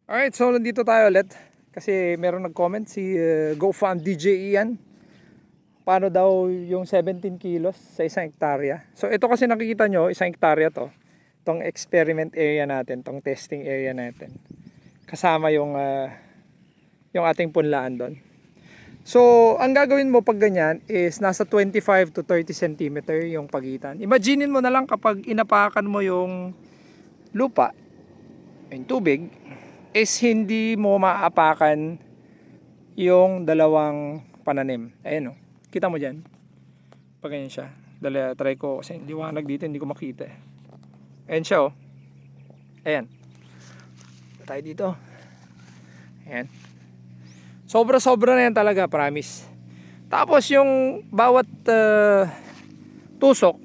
Alright, so nandito tayo ulit kasi meron nag-comment si GoFam DJ Ian. Paano daw yung 17 kilos sa isang hektarya. So ito kasi nakikita nyo, isang hektarya to. Tong experiment area natin, tong testing area natin. Kasama yung ating punlaan doon. So ang gagawin mo pag ganyan is nasa 25 to 30 cm yung pagitan. Imaginin mo na lang kapag inapakan mo yung lupa, yung tubig, is hindi mo maapakan yung dalawang pananim. Ayan o. Kita mo dyan. Pag ganyan siya. Try ko kasi liwanag dito, hindi ko makita. Ayan siya o. Ayan. Tayo dito. Ayan. Sobra-sobra na yan talaga, promise. Tapos yung bawat tusok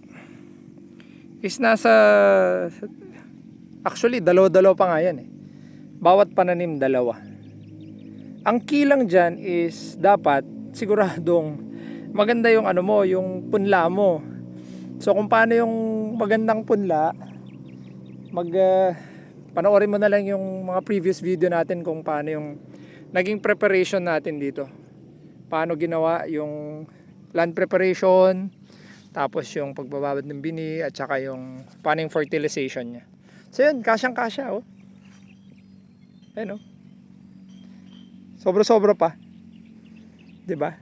is nasa, actually dalaw-dalaw pa nga yan eh. Bawat pananim dalawa. Ang key lang dyan is dapat siguradong maganda yung ano mo, yung punla mo. So kung paano yung magandang punla, panoorin mo na lang yung mga previous video natin kung paano yung naging preparation natin dito. Paano ginawa yung land preparation, tapos yung pagbababad ng bini, at saka yung paano yung fertilization niya. So yun, kasyang-kasya oh. Ayan o. Sobra-sobra pa. 'Di ba?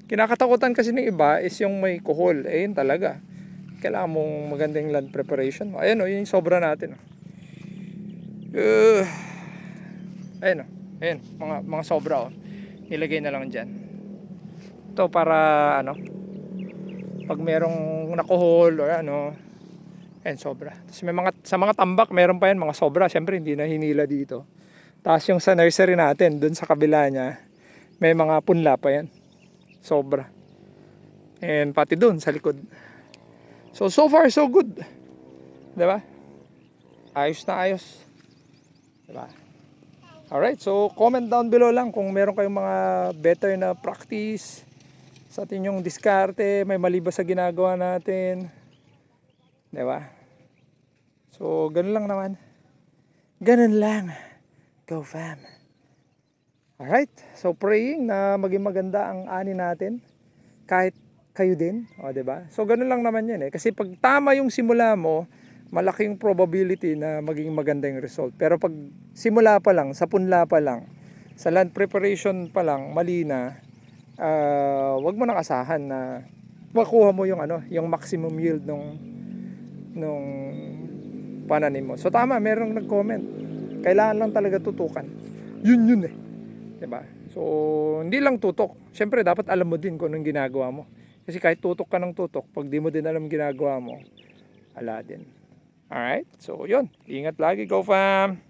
Kinakatakutan kasi ng iba is yung may kuhol. Ayun talaga. Kailangan mong magandang land preparation mo. Ayan o, yung sobra natin. Ayan o. Ayan, mga sobra o. Nilagay na lang dyan. Ito para ano, pag merong nakuhol or ano, ayan sobra. Tapos may sa mga tambak meron pa yan mga sobra. Siyempre hindi na hinila dito. Tapos yung sa nursery natin, dun sa kabila niya, may mga punla pa yan. Sobra. And pati dun sa likod. So far, so good. Diba? Ayos na ayos. Diba? Alright, so comment down below lang kung meron kayong mga better na practice sa atin yung diskarte, may mali ba sa ginagawa natin. Diba? So, ganun lang naman. Ganun lang. Go fam. Alright, so praying na maging maganda ang ani natin. Kahit kayo din, o diba? So ganun lang naman yan eh. Kasi pag tama yung simula mo, malaking probability na maging maganda yung result. Pero pag simula pa lang, sa punla pa lang, sa land preparation pa lang, mali na, wag mo nang asahan na makuha mo yung ano, yung maximum yield nung pananim mo. So tama, merong nag-comment. Kailangan lang talaga tutukan. Yun eh. 'Di ba? So, hindi lang tutok. Siyempre, dapat alam mo din kung anong ginagawa mo. Kasi kahit tutok ka ng tutok, pag di mo din alam ginagawa mo, ala din. Alright? So, yun. Ingat lagi, Go Fam!